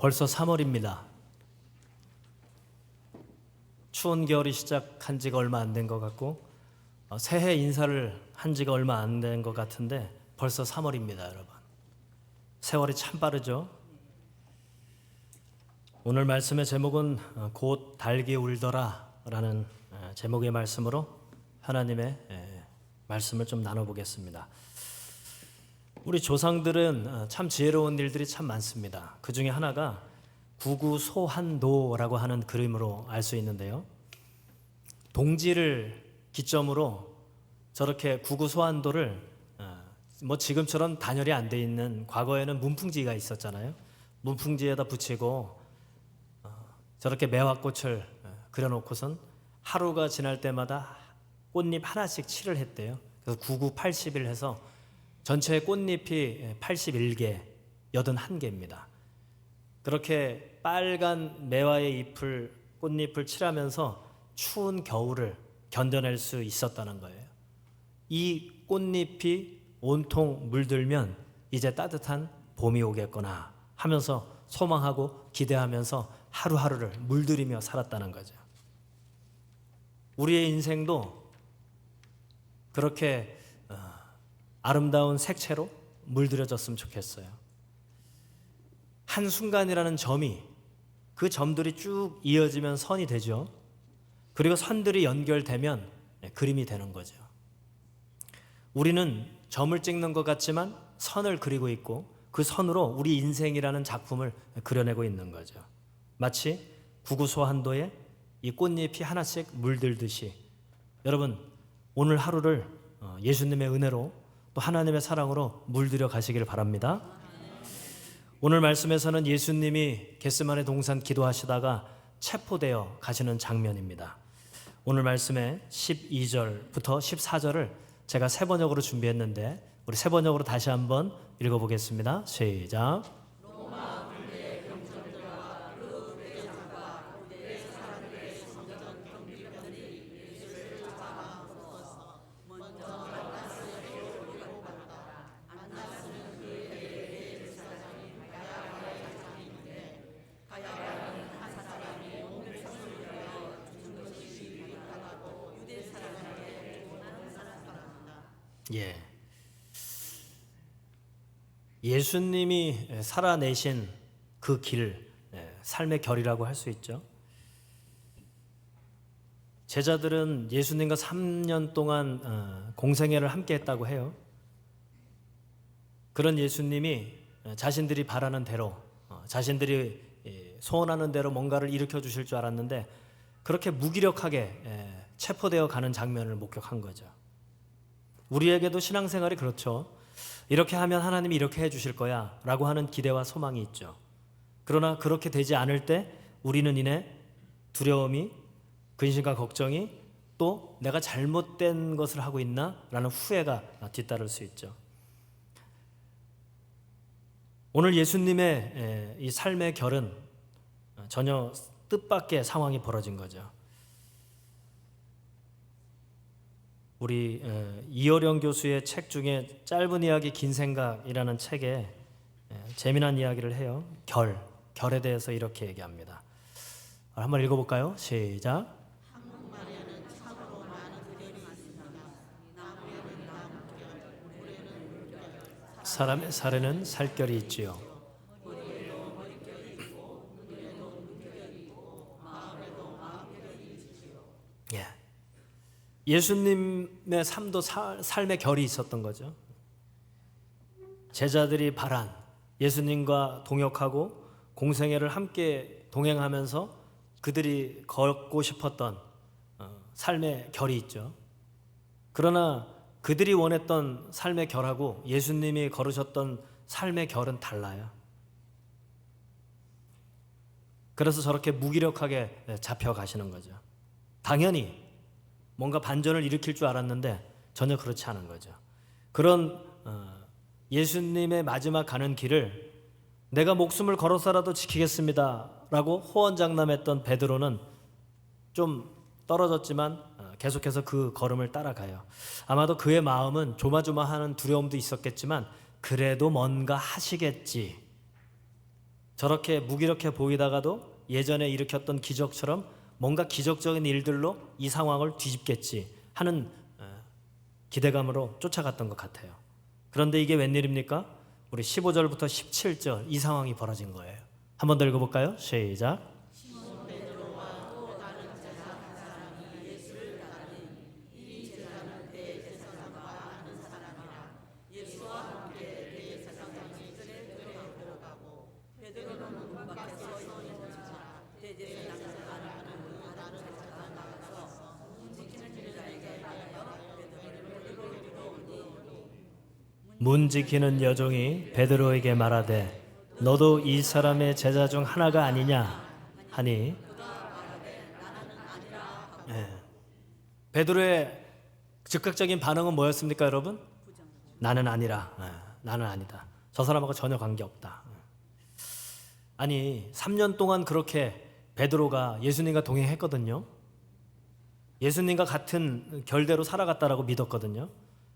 벌써 3월입니다. 추운 겨울이 시작한 지가 얼마 안 된 것 같고 새해 인사를 한 지가 얼마 안 된 것 같은데 벌써 3월입니다, 여러분. 세월이 참 빠르죠. 오늘 말씀의 제목은 곧 달기 울더라 라는 제목의 말씀으로 하나님의 말씀을 좀 나눠보겠습니다. 우리 조상들은 참 지혜로운 일들이 참 많습니다. 그 중에 하나가 구구소한도라고 하는 그림으로 알 수 있는데요. 동지를 기점으로 저렇게 구구소한도를 뭐 지금처럼 단열이 안 돼 있는, 과거에는 문풍지가 있었잖아요. 문풍지에다 붙이고 저렇게 매화꽃을 그려놓고선 하루가 지날 때마다 꽃잎 하나씩 칠을 했대요. 그래서 9980일 해서 전체 꽃잎이 81개, 81개입니다. 그렇게 빨간 매화의 꽃잎을 칠하면서 추운 겨울을 견뎌낼 수 있었다는 거예요. 이 꽃잎이 온통 물들면 이제 따뜻한 봄이 오겠구나 하면서 소망하고 기대하면서 하루하루를 물들이며 살았다는 거죠. 우리의 인생도 그렇게 아름다운 색채로 물들여졌으면 좋겠어요. 한순간이라는 점이, 그 점들이 쭉 이어지면 선이 되죠. 그리고 선들이 연결되면 그림이 되는 거죠. 우리는 점을 찍는 것 같지만 선을 그리고 있고 그 선으로 우리 인생이라는 작품을 그려내고 있는 거죠. 마치 구구소한도에 이 꽃잎이 하나씩 물들듯이 여러분, 오늘 하루를 예수님의 은혜로 또 하나님의 사랑으로 물들여 가시기를 바랍니다. 오늘 말씀에서는 예수님이 겟세마네 동산 기도하시다가 체포되어 가시는 장면입니다. 오늘 말씀의 12절부터 14절을 제가 세 번역으로 준비했는데 우리 세 번역으로 다시 한번 읽어보겠습니다. 시작. 예수님이 살아내신 그 길, 삶의 결이라고 할 수 있죠. 제자들은 예수님과 3년 동안 공생애를 함께 했다고 해요. 그런 예수님이 자신들이 바라는 대로, 자신들이 소원하는 대로 뭔가를 일으켜 주실 줄 알았는데 그렇게 무기력하게 체포되어 가는 장면을 목격한 거죠. 우리에게도 신앙생활이 그렇죠. 이렇게 하면 하나님이 이렇게 해주실 거야 라고 하는 기대와 소망이 있죠. 그러나 그렇게 되지 않을 때 우리는 이내 두려움이, 근심과 걱정이, 또 내가 잘못된 것을 하고 있나 라는 후회가 뒤따를 수 있죠. 오늘 예수님의 이 삶의 결은 전혀 뜻밖의 상황이 벌어진 거죠. 우리 이어령 교수의 책 중에 짧은 이야기 긴 생각이라는 책에 재미난 이야기를 해요. 결에 대해서 이렇게 얘기합니다. 한번 읽어볼까요? 시작. 한국말에는 참으로 많은 그들이 많습니다. 나무에는 나무결, 모래는 물결, 사람의 살에는 살결이 있지요. 머리에도 머리결이 있고 눈에도 눈결이 있고 마음에도 마음결이 있지요. 예수님의 삶도 삶의 결이 있었던 거죠. 제자들이 바란, 예수님과 동역하고 공생애를 함께 동행하면서 그들이 걷고 싶었던 삶의 결이 있죠. 그러나 그들이 원했던 삶의 결하고 예수님이 걸으셨던 삶의 결은 달라요. 그래서 저렇게 무기력하게 잡혀가시는 거죠. 당연히 뭔가 반전을 일으킬 줄 알았는데 전혀 그렇지 않은 거죠. 그런 예수님의 마지막 가는 길을 내가 목숨을 걸어서라도 지키겠습니다 라고 호언장담했던 베드로는 좀 떨어졌지만 계속해서 그 걸음을 따라가요. 아마도 그의 마음은 조마조마하는 두려움도 있었겠지만 그래도 뭔가 하시겠지, 저렇게 무기력해 보이다가도 예전에 일으켰던 기적처럼 뭔가 기적적인 일들로 이 상황을 뒤집겠지 하는 기대감으로 쫓아갔던 것 같아요. 그런데 이게 웬일입니까? 우리 15절부터 17절 이 상황이 벌어진 거예요. 한 번 더 읽어볼까요? 시작. 문 지키는 여종이 베드로에게 말하되 너도 이 사람의 제자 중 하나가 아니냐 하니 베드로의 즉각적인 반응은 뭐였습니까, 여러분? 나는 아니라. 나는 아니다. 저 사람하고 전혀 관계없다. 아니 3년 동안 그렇게 베드로가 예수님과 동행했거든요. 예수님과 같은 결대로 살아갔다라고 믿었거든요.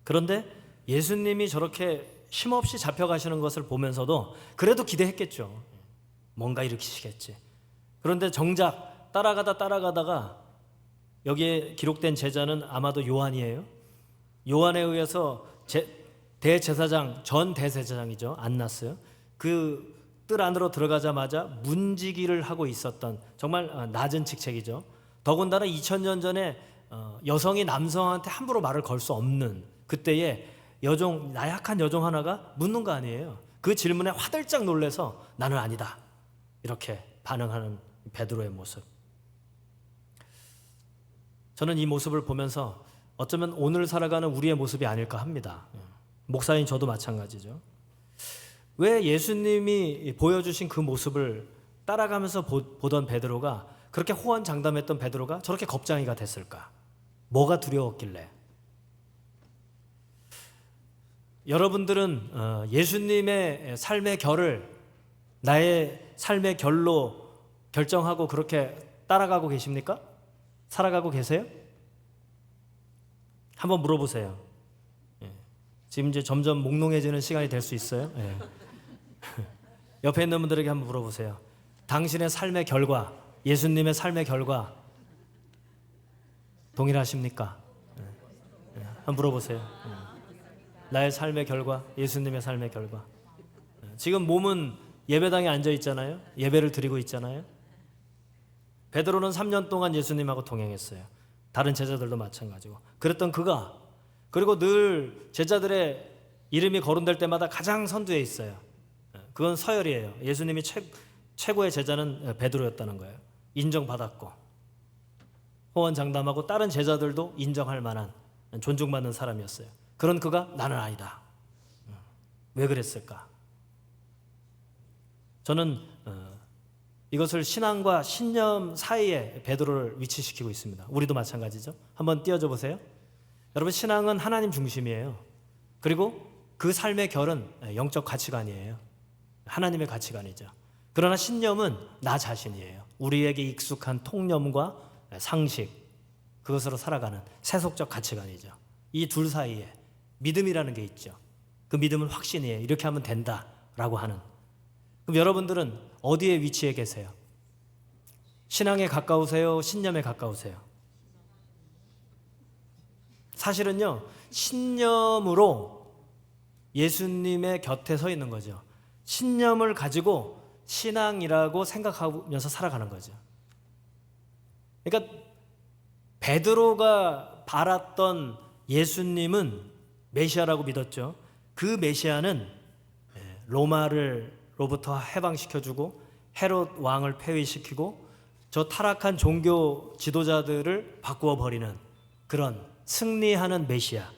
그런데 예수님이 저렇게 힘없이 잡혀가시는 것을 보면서도 그래도 기대했겠죠. 뭔가 일으키시겠지. 그런데 정작 따라가다가 여기에 기록된 제자는 아마도 요한이에요. 요한에 의해서 대제사장, 전 대제사장이죠. 안나스. 그 뜰 안으로 들어가자마자 문지기를 하고 있었던 정말 낮은 직책이죠. 더군다나 2000년 전에 여성이 남성한테 함부로 말을 걸 수 없는 그때에 나약한 여종 하나가 묻는 거 아니에요. 그 질문에 화들짝 놀래서 나는 아니다. 이렇게 반응하는 베드로의 모습. 저는 이 모습을 보면서 어쩌면 오늘 살아가는 우리의 모습이 아닐까 합니다. 목사인 저도 마찬가지죠. 왜 예수님이 보여주신 그 모습을 따라가면서 보던 베드로가 그렇게 호언장담했던 베드로가 저렇게 겁쟁이가 됐을까? 뭐가 두려웠길래? 여러분들은 예수님의 삶의 결을 나의 삶의 결로 결정하고 그렇게 따라가고 계십니까? 살아가고 계세요? 한번 물어보세요. 지금 이제 점점 몽롱해지는 시간이 될 수 있어요. 옆에 있는 분들에게 한번 물어보세요. 당신의 삶의 결과, 예수님의 결과 동일하십니까? 한번 물어보세요. 나의 삶의 결과, 예수님의 삶의 결과. 지금 몸은 예배당에 앉아 있잖아요. 예배를 드리고 있잖아요. 베드로는 3년 동안 예수님하고 동행했어요. 다른 제자들도 마찬가지고. 그랬던 그가 그리고 늘 제자들의 이름이 거론될 때마다 가장 선두에 있어요. 그건 서열이에요. 예수님이 최고의 제자는 베드로였다는 거예요. 인정받았고 호언장담하고 다른 제자들도 인정할 만한 존중받는 사람이었어요. 그런 그가 나는 아니다. 왜 그랬을까? 저는 이것을 신앙과 신념 사이에 베드로를 위치시키고 있습니다. 우리도 마찬가지죠. 한번 띄워줘 보세요. 여러분, 신앙은 하나님 중심이에요. 그리고 그 삶의 결은 영적 가치관이에요. 하나님의 가치관이죠. 그러나 신념은 나 자신이에요. 우리에게 익숙한 통념과 상식, 그것으로 살아가는 세속적 가치관이죠. 이 둘 사이에 믿음이라는 게 있죠. 그 믿음은 확신이에요. 이렇게 하면 된다라고 하는. 그럼 여러분들은 어디에 위치해 계세요? 신앙에 가까우세요? 신념에 가까우세요? 사실은요, 신념으로 예수님의 곁에 서 있는 거죠. 신념을 가지고 신앙이라고 생각하면서 살아가는 거죠. 그러니까 베드로가 바랐던 예수님은 메시아라고 믿었죠. 그 메시아는 로마로부터 해방시켜주고 헤롯 왕을 폐위시키고 저 타락한 종교 지도자들을 바꾸어 버리는 그런 승리하는 메시아,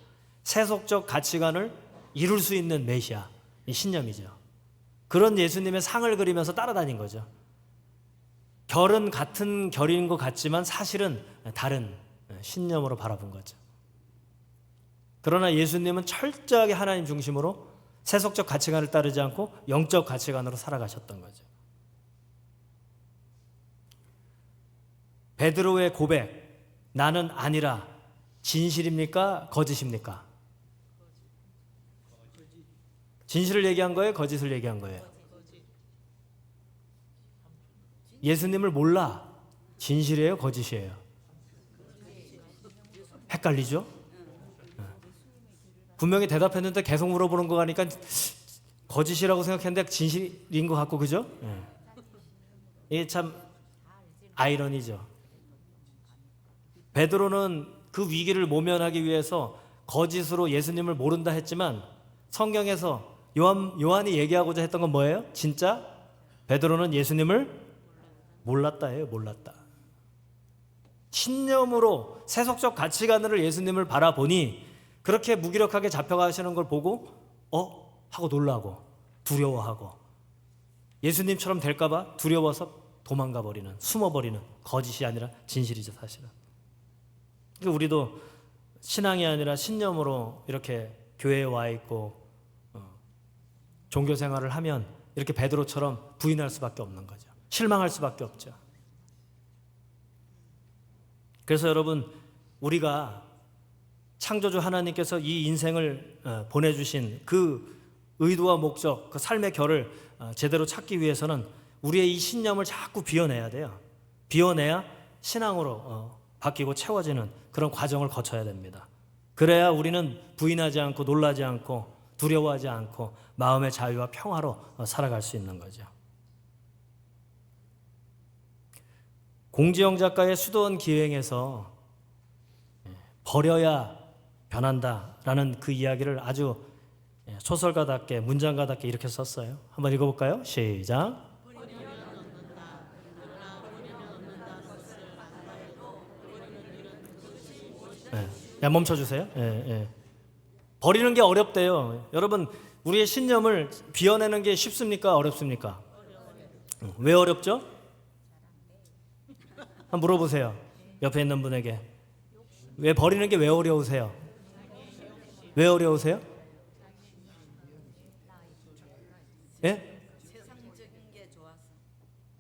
세속적 가치관을 이룰 수 있는 메시아, 이 신념이죠. 그런 예수님의 상을 그리면서 따라다닌 거죠. 결은 같은 결인 것 같지만 사실은 다른 신념으로 바라본 거죠. 그러나 예수님은 철저하게 하나님 중심으로 세속적 가치관을 따르지 않고 영적 가치관으로 살아가셨던 거죠. 베드로의 고백, 나는 아니라 진실입니까? 거짓입니까? 진실을 얘기한 거예요? 거짓을 얘기한 거예요? 예수님을 몰라. 진실이에요, 거짓이에요? 헷갈리죠? 분명히 대답했는데 계속 물어보는 거 가니까 거짓이라고 생각했는데 진실인 것 같고, 그죠? 이게 참 아이러니죠. 베드로는 그 위기를 모면하기 위해서 거짓으로 예수님을 모른다 했지만 성경에서 요한이 얘기하고자 했던 건 뭐예요? 진짜 베드로는 예수님을 몰랐다예요. 몰랐다. 신념으로 세속적 가치관으로 예수님을 바라보니 그렇게 무기력하게 잡혀가시는 걸 보고 하고 놀라고 두려워하고 예수님처럼 될까봐 두려워서 도망가 버리는, 숨어버리는, 거짓이 아니라 진실이죠, 사실은. 그러니까 우리도 신앙이 아니라 신념으로 이렇게 교회에 와 있고 종교 생활을 하면 이렇게 베드로처럼 부인할 수밖에 없는 거죠. 실망할 수밖에 없죠. 그래서 여러분, 우리가 창조주 하나님께서 이 인생을 보내주신 그 의도와 목적, 그 삶의 결을 제대로 찾기 위해서는 우리의 이 신념을 자꾸 비워내야 돼요. 비워내야 신앙으로 바뀌고 채워지는 그런 과정을 거쳐야 됩니다. 그래야 우리는 부인하지 않고 놀라지 않고 두려워하지 않고 마음의 자유와 평화로 살아갈 수 있는 거죠. 공지영 작가의 수도원 기행에서 버려야 변한다라는 그 이야기를 아주 소설가답게, 문장가답게 이렇게 썼어요. 한번 읽어볼까요? 시작. 야, 멈춰주세요. 버리는 게 어렵대요. 여러분, 우리의 신념을 비워내는 게 쉽습니까? 어렵습니까? 왜 어렵죠? 한번 물어보세요. 옆에 있는 분에게. 왜 버리는 게 왜 어려우세요? 왜 어려우세요? 예? 세상적인 게 좋아서.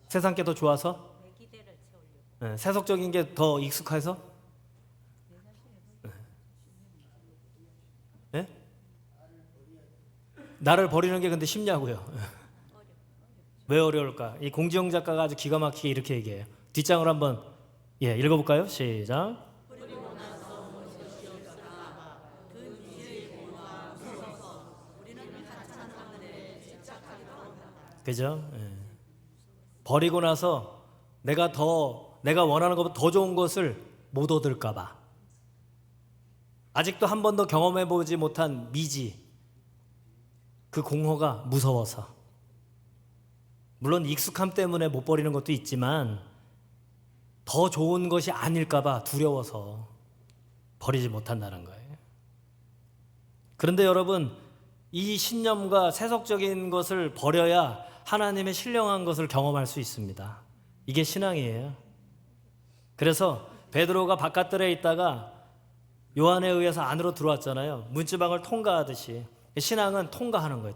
세상 게 더 좋아서? 내 기대를 채우려고. 세속적인 게 더 익숙해서? 예? 나를 버리는 게 근데 쉽냐고요? 왜 어려울까? 이 공지영 작가가 아주 기가 막히게 이렇게 얘기해요. 뒷장을 한번 읽어볼까요? 시작. 그죠? 버리고 나서 내가 원하는 것보다 더 좋은 것을 못 얻을까봐, 아직도 한 번도 경험해보지 못한 미지, 그 공허가 무서워서, 물론 익숙함 때문에 못 버리는 것도 있지만 더 좋은 것이 아닐까봐 두려워서 버리지 못한다는 거예요. 그런데 여러분, 이 신념과 세속적인 것을 버려야 하나님의 신령한 것을 경험할 수 있습니다. 이게 신앙이에요. 그래서 베드로가 바깥들에 있다가 요한에 의해서 안으로 들어왔잖아요. 문지방을 통과하듯이. 신앙은 통과하는 거예요.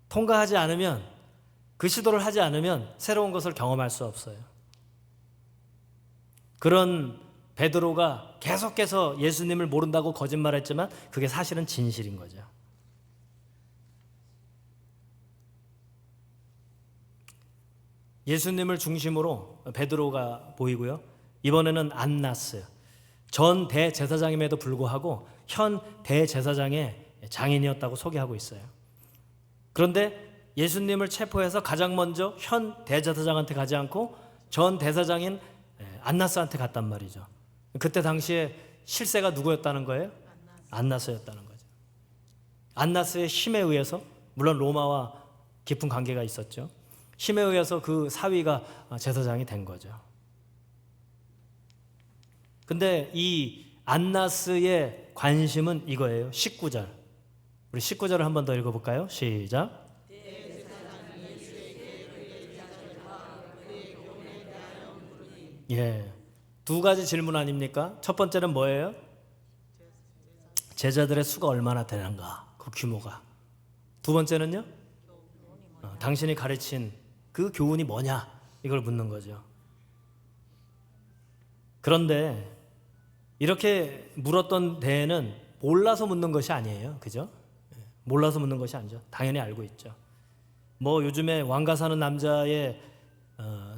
통과하지 않으면, 그 시도를 하지 않으면 새로운 것을 경험할 수 없어요. 그런 베드로가 계속해서 예수님을 모른다고 거짓말했지만 그게 사실은 진실인 거죠. 예수님을 중심으로 베드로가 보이고요. 이번에는 안나스, 전 대제사장임에도 불구하고 현 대제사장의 장인이었다고 소개하고 있어요. 그런데 예수님을 체포해서 가장 먼저 현 대제사장한테 가지 않고 전 대사장인 안나스한테 갔단 말이죠. 그때 당시에 실세가 누구였다는 거예요? 안나스였다는 거죠. 안나스의 힘에 의해서, 물론 로마와 깊은 관계가 있었죠. 힘에 의해서 그 사위가 제사장이 된 거죠. 근데 이 안나스의 관심은 이거예요. 19절. 우리 19절을 한 번 더 읽어볼까요? 시작. 두 가지 질문 아닙니까? 첫 번째는 뭐예요? 제자들의 수가 얼마나 되는가, 그 규모가. 두 번째는요? 당신이 가르친 그 교훈이 뭐냐, 이걸 묻는 거죠. 그런데 이렇게 물었던 데에는 몰라서 묻는 것이 아니에요. 그죠? 몰라서 묻는 것이 아니죠. 당연히 알고 있죠. 뭐 요즘에 왕가 사는 남자의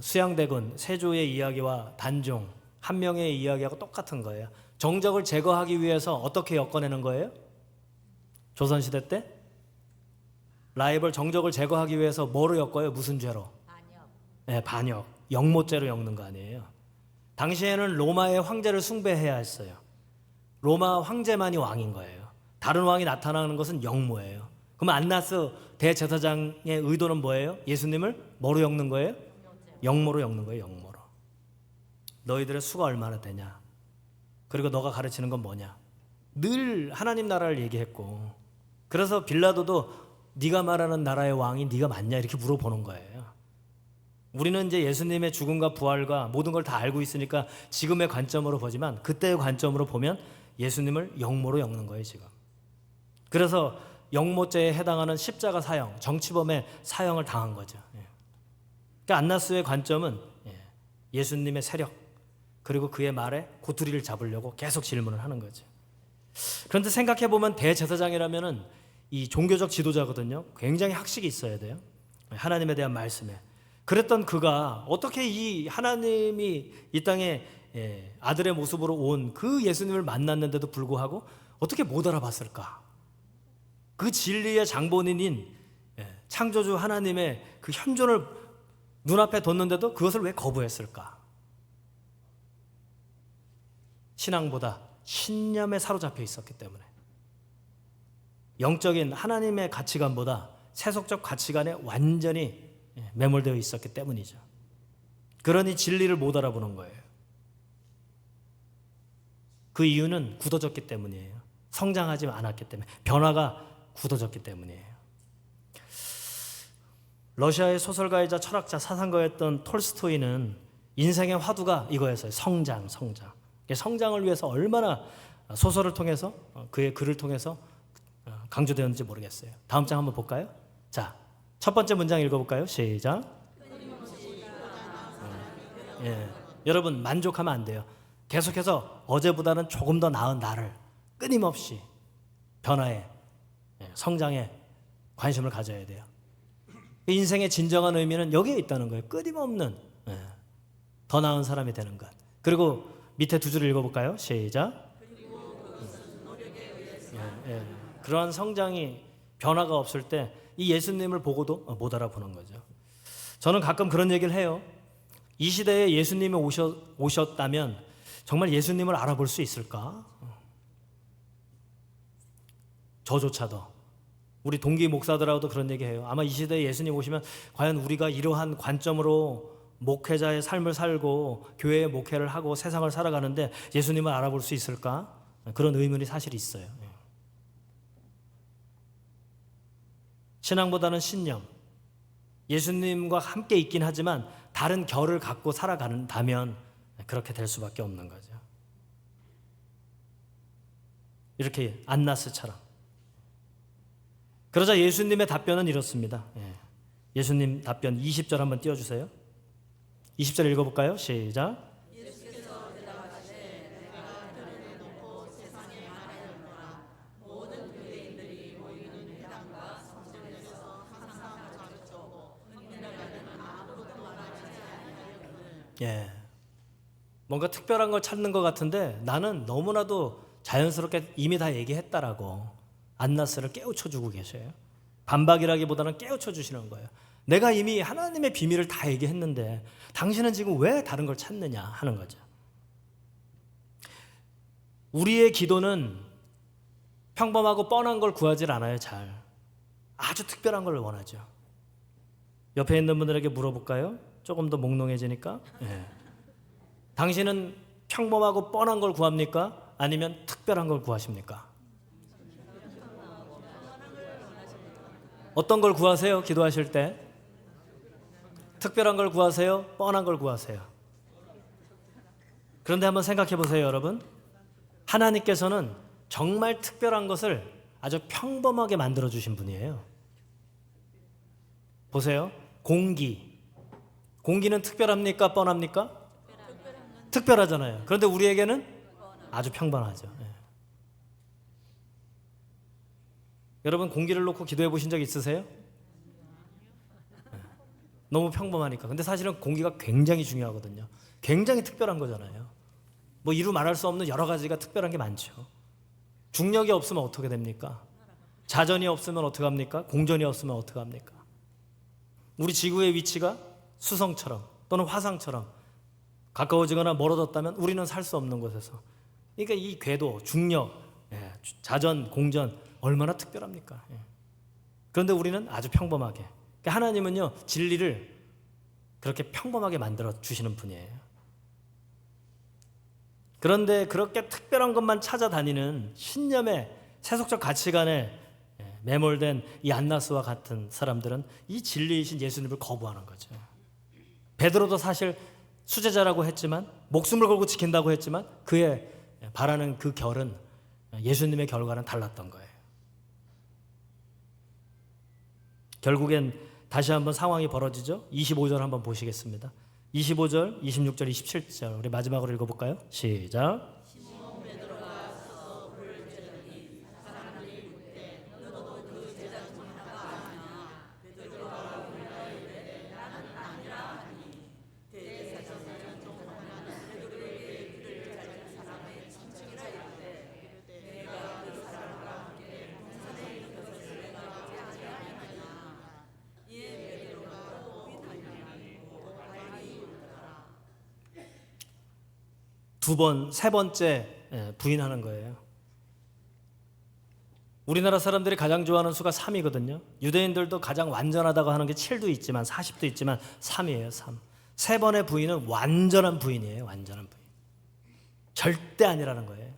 수양대군 세조의 이야기와 단종 한 명의 이야기하고 똑같은 거예요. 정적을 제거하기 위해서 어떻게 엮어내는 거예요? 조선시대 때 라이벌 정적을 제거하기 위해서 뭐로 엮어요? 무슨 죄로? 반역. 네, 반역, 영모죄로 엮는 거 아니에요. 당시에는 로마의 황제를 숭배해야 했어요. 로마 황제만이 왕인 거예요. 다른 왕이 나타나는 것은 영모예요. 그럼 안나스 대제사장의 의도는 뭐예요? 예수님을 뭐로 엮는 거예요? 영모로 엮는 거예요. 영모로. 너희들의 수가 얼마나 되냐? 그리고 너가 가르치는 건 뭐냐? 늘 하나님 나라를 얘기했고, 그래서 빌라도도 네가 말하는 나라의 왕이 네가 맞냐 이렇게 물어보는 거예요. 우리는 이제 예수님의 죽음과 부활과 모든 걸 다 알고 있으니까 지금의 관점으로 보지만 그때의 관점으로 보면 예수님을 영모로 엮는 거예요 지금. 그래서 영모죄에 해당하는 십자가 사형, 정치범의 사형을 당한 거죠. 그러니까 안나스의 관점은 예수님의 세력 그리고 그의 말에 고투리를 잡으려고 계속 질문을 하는 거죠. 그런데 생각해 보면 대제사장이라면은 이 종교적 지도자거든요. 굉장히 학식이 있어야 돼요. 하나님에 대한 말씀에. 그랬던 그가 어떻게 이 하나님이 이 땅에 아들의 모습으로 온 그 예수님을 만났는데도 불구하고 어떻게 못 알아봤을까? 그 진리의 장본인인 창조주 하나님의 그 현존을 눈앞에 뒀는데도 그것을 왜 거부했을까? 신앙보다 신념에 사로잡혀 있었기 때문에, 영적인 하나님의 가치관보다 세속적 가치관에 완전히 매몰되어 있었기 때문이죠. 그러니 진리를 못 알아보는 거예요. 그 이유는 굳어졌기 때문이에요. 성장하지 않았기 때문에, 변화가 굳어졌기 때문이에요. 러시아의 소설가이자 철학자, 사상가였던 톨스토이는 인생의 화두가 이거였어요. 성장. 성장을 위해서 얼마나 소설을 통해서, 그의 글을 통해서 강조되었는지 모르겠어요. 다음 장 한번 볼까요? 자, 첫 번째 문장 읽어볼까요? 시작. 여러분 만족하면 안 돼요. 계속해서 어제보다는 조금 더 나은 나를 끊임없이 변화에, 성장에 관심을 가져야 돼요. 인생의 진정한 의미는 여기에 있다는 거예요. 끊임없는 더 나은 사람이 되는 것. 그리고 밑에 두 줄을 읽어볼까요? 시작. 그러한 성장이, 변화가 없을 때 이 예수님을 보고도 못 알아보는 거죠. 저는 가끔 그런 얘기를 해요. 이 시대에 예수님이 오셨다면 정말 예수님을 알아볼 수 있을까? 저조차도, 우리 동기 목사들하고도 그런 얘기해요. 아마 이 시대에 예수님 오시면 과연 우리가 이러한 관점으로 목회자의 삶을 살고 교회의 목회를 하고 세상을 살아가는데 예수님을 알아볼 수 있을까? 그런 의문이 사실 있어요. 신앙보다는 신념, 예수님과 함께 있긴 하지만 다른 결을 갖고 살아간다면 그렇게 될 수밖에 없는 거죠. 이렇게 안나스처럼. 그러자 예수님의 답변은 이렇습니다. 예수님 답변 20절 한번 띄워주세요. 20절 읽어볼까요? 시작. 뭔가 특별한 걸 찾는 것 같은데 나는 너무나도 자연스럽게 이미 다 얘기했다라고 안나스를 깨우쳐주고 계셔요. 반박이라기보다는 깨우쳐주시는 거예요. 내가 이미 하나님의 비밀을 다 얘기했는데 당신은 지금 왜 다른 걸 찾느냐 하는 거죠. 우리의 기도는 평범하고 뻔한 걸 구하질 않아요. 잘. 아주 특별한 걸 원하죠. 옆에 있는 분들에게 물어볼까요? 조금 더 몽롱해지니까. 당신은 평범하고 뻔한 걸 구합니까? 아니면 특별한 걸 구하십니까? 어떤 걸 구하세요? 기도하실 때? 특별한 걸 구하세요? 뻔한 걸 구하세요? 그런데 한번 생각해 보세요, 여러분. 하나님께서는 정말 특별한 것을 아주 평범하게 만들어 주신 분이에요. 보세요. 공기는 특별합니까? 뻔합니까? 특별하잖아요. 그런데 우리에게는 아주 평범하죠. 여러분 공기를 놓고 기도해 보신 적 있으세요? 너무 평범하니까. 근데 사실은 공기가 굉장히 중요하거든요. 굉장히 특별한 거잖아요. 뭐 이루 말할 수 없는 여러 가지가 특별한 게 많죠. 중력이 없으면 어떻게 됩니까? 자전이 없으면 어떻게 합니까? 공전이 없으면 어떻게 합니까? 우리 지구의 위치가 수성처럼 또는 화상처럼 가까워지거나 멀어졌다면 우리는 살 수 없는 곳에서. 그러니까 이 궤도, 중력, 자전, 공전 얼마나 특별합니까? 그런데 우리는 아주 평범하게. 그러니까 하나님은요, 진리를 그렇게 평범하게 만들어 주시는 분이에요. 그런데 그렇게 특별한 것만 찾아다니는 신념의 세속적 가치관에 매몰된 이 안나스와 같은 사람들은 이 진리이신 예수님을 거부하는 거죠. 베드로도 사실 수제자라고 했지만, 목숨을 걸고 지킨다고 했지만, 그의 바라는 그 결은 예수님의 결과는 달랐던 거예요. 결국엔 다시 한번 상황이 벌어지죠. 25절 한번 보시겠습니다. 25절, 26절, 27절 우리 마지막으로 읽어볼까요? 시작. 두 번, 세 번째 부인하는 거예요. 우리나라 사람들이 가장 좋아하는 수가 3이거든요. 유대인들도 가장 완전하다고 하는 게 7도 있지만 40도 있지만 3이에요. 3. 세 번의 부인은 완전한 부인이에요. 완전한 부인. 절대 아니라는 거예요.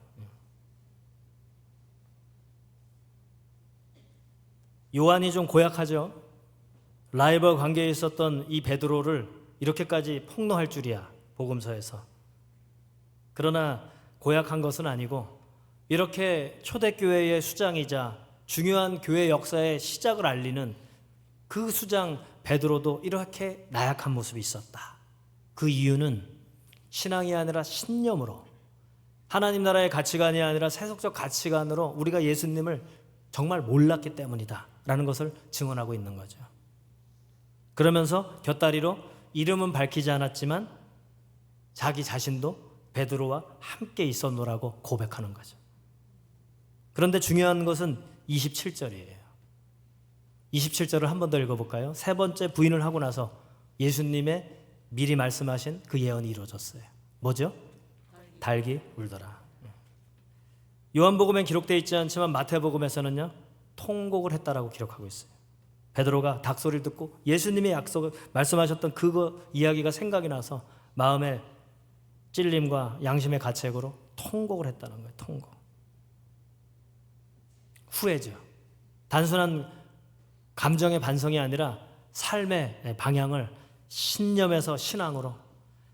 요한이 좀 고약하죠. 라이벌 관계에 있었던 이 베드로를 이렇게까지 폭로할 줄이야. 복음서에서. 그러나 고약한 것은 아니고 이렇게 초대교회의 수장이자 중요한 교회 역사의 시작을 알리는 그 수장 베드로도 이렇게 나약한 모습이 있었다. 그 이유는 신앙이 아니라 신념으로, 하나님 나라의 가치관이 아니라 세속적 가치관으로 우리가 예수님을 정말 몰랐기 때문이다 라는 것을 증언하고 있는 거죠. 그러면서 곁다리로 이름은 밝히지 않았지만 자기 자신도 베드로와 함께 있었노라고 고백하는 거죠. 그런데 중요한 것은 27절이에요. 27절을 한 번 더 읽어볼까요? 세 번째 부인을 하고 나서 예수님의 미리 말씀하신 그 예언이 이루어졌어요. 뭐죠? 닭이 울더라. 요한복음엔 기록되어 있지 않지만 마태복음에서는요, 통곡을 했다라고 기록하고 있어요. 베드로가 닭 소리를 듣고 예수님의 약속을 말씀하셨던 그거 이야기가 생각이 나서 마음에 찔림과 양심의 가책으로 통곡을 했다는 거예요. 통곡. 후회죠. 단순한 감정의 반성이 아니라 삶의 방향을 신념에서 신앙으로,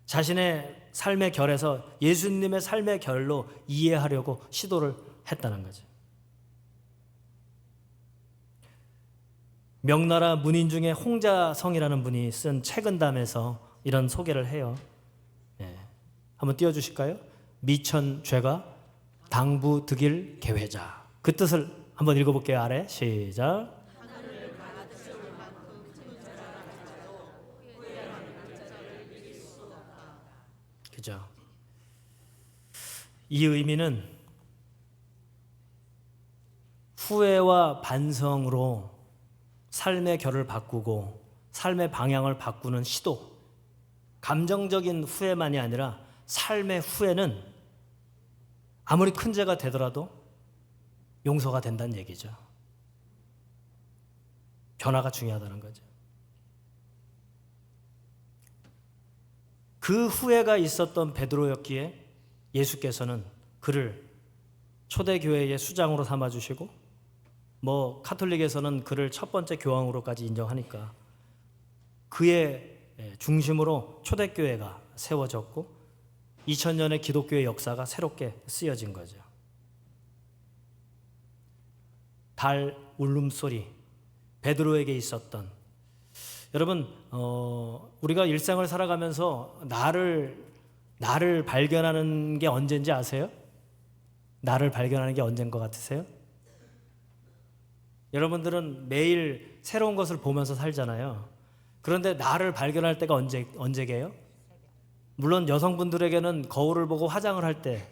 자신의 삶의 결에서 예수님의 삶의 결로 이해하려고 시도를 했다는 거죠. 명나라 문인 중에 홍자성이라는 분이 쓴 책은담에서 이런 소개를 해요. 한번 띄워주실까요? 미천죄가 당부득일 계회자. 그 뜻을 한번 읽어볼게요. 아래 시작. 그죠? 이 의미는 후회와 반성으로 삶의 결을 바꾸고 삶의 방향을 바꾸는 시도, 감정적인 후회만이 아니라 삶의 후회는 아무리 큰 죄가 되더라도 용서가 된다는 얘기죠. 변화가 중요하다는 거죠. 그 후회가 있었던 베드로였기에 예수께서는 그를 초대교회의 수장으로 삼아주시고, 뭐 카톨릭에서는 그를 첫 번째 교황으로까지 인정하니까 그의 중심으로 초대교회가 세워졌고 2000년의 기독교의 역사가 새롭게 쓰여진 거죠. 달 울음소리, 베드로에게 있었던, 여러분 우리가 일상을 살아가면서 나를 발견하는 게 언제인지 아세요? 나를 발견하는 게 언제인 것 같으세요? 여러분들은 매일 새로운 것을 보면서 살잖아요. 그런데 나를 발견할 때가 언제게요? 물론 여성분들에게는 거울을 보고 화장을 할 때,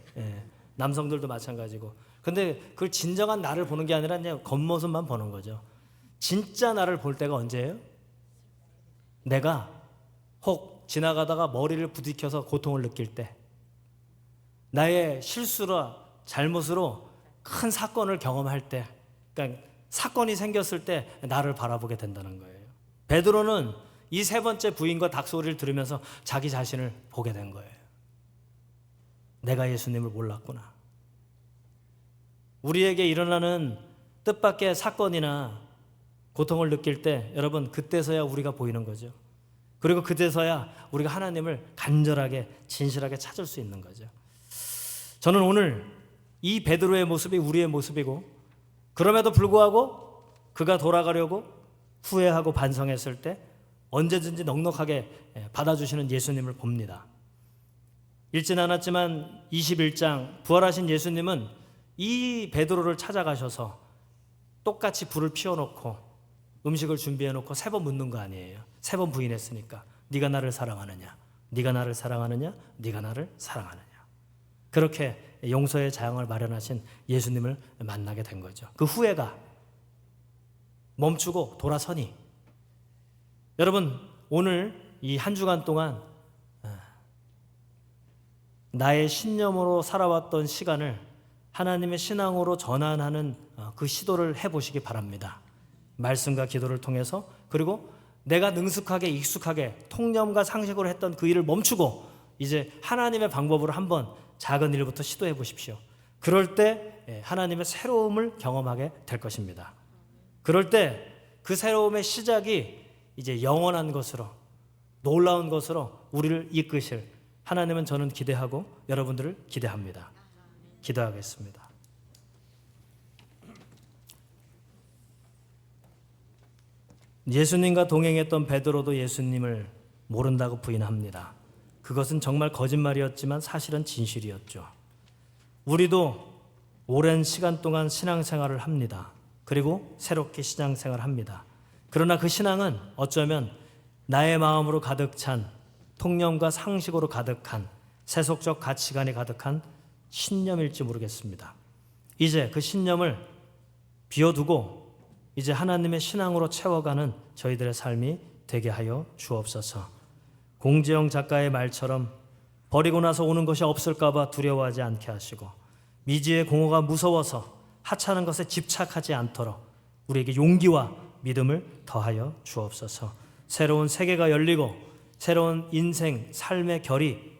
남성들도 마찬가지고. 근데 그걸 진정한 나를 보는 게 아니라 그냥 겉모습만 보는 거죠. 진짜 나를 볼 때가 언제예요? 내가 혹 지나가다가 머리를 부딪혀서 고통을 느낄 때, 나의 실수로 잘못으로 큰 사건을 경험할 때, 그러니까 사건이 생겼을 때 나를 바라보게 된다는 거예요. 베드로는 이 세 번째 부인과 닭소리를 들으면서 자기 자신을 보게 된 거예요. 내가 예수님을 몰랐구나. 우리에게 일어나는 뜻밖의 사건이나 고통을 느낄 때 여러분 그때서야 우리가 보이는 거죠. 그리고 그때서야 우리가 하나님을 간절하게 진실하게 찾을 수 있는 거죠. 저는 오늘 이 베드로의 모습이 우리의 모습이고, 그럼에도 불구하고 그가 돌아가려고 후회하고 반성했을 때 언제든지 넉넉하게 받아주시는 예수님을 봅니다. 읽진 않았지만 21장 부활하신 예수님은 이 베드로를 찾아가셔서 똑같이 불을 피워놓고 음식을 준비해놓고 3번 묻는 거 아니에요. 3번 부인했으니까 네가 나를 사랑하느냐, 네가 나를 사랑하느냐, 네가 나를 사랑하느냐. 그렇게 용서의 자양을 마련하신 예수님을 만나게 된 거죠. 그 후회가 멈추고 돌아서니, 여러분 오늘 이 한 주간 동안 나의 신념으로 살아왔던 시간을 하나님의 신앙으로 전환하는 그 시도를 해보시기 바랍니다. 말씀과 기도를 통해서, 그리고 내가 능숙하게 익숙하게 통념과 상식으로 했던 그 일을 멈추고 이제 하나님의 방법으로 한번 작은 일부터 시도해 보십시오. 그럴 때 하나님의 새로움을 경험하게 될 것입니다. 그럴 때 그 새로움의 시작이 이제 영원한 것으로, 놀라운 것으로 우리를 이끄실 하나님은 저는 기대하고 여러분들을 기대합니다. 기도하겠습니다. 예수님과 동행했던 베드로도 예수님을 모른다고 부인합니다. 그것은 정말 거짓말이었지만 사실은 진실이었죠. 우리도 오랜 시간 동안 신앙생활을 합니다. 그리고 새롭게 신앙생활을 합니다. 그러나 그 신앙은 어쩌면 나의 마음으로 가득 찬, 통념과 상식으로 가득한, 세속적 가치관이 가득한 신념일지 모르겠습니다. 이제 그 신념을 비워두고 이제 하나님의 신앙으로 채워가는 저희들의 삶이 되게 하여 주옵소서. 공재영 작가의 말처럼 버리고 나서 오는 것이 없을까 봐 두려워하지 않게 하시고, 미지의 공허가 무서워서 하찮은 것에 집착하지 않도록 우리에게 용기와 믿음을 더하여 주옵소서. 새로운 세계가 열리고 새로운 인생, 삶의 결이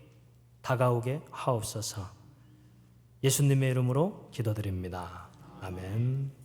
다가오게 하옵소서. 예수님의 이름으로 기도드립니다. 아멘.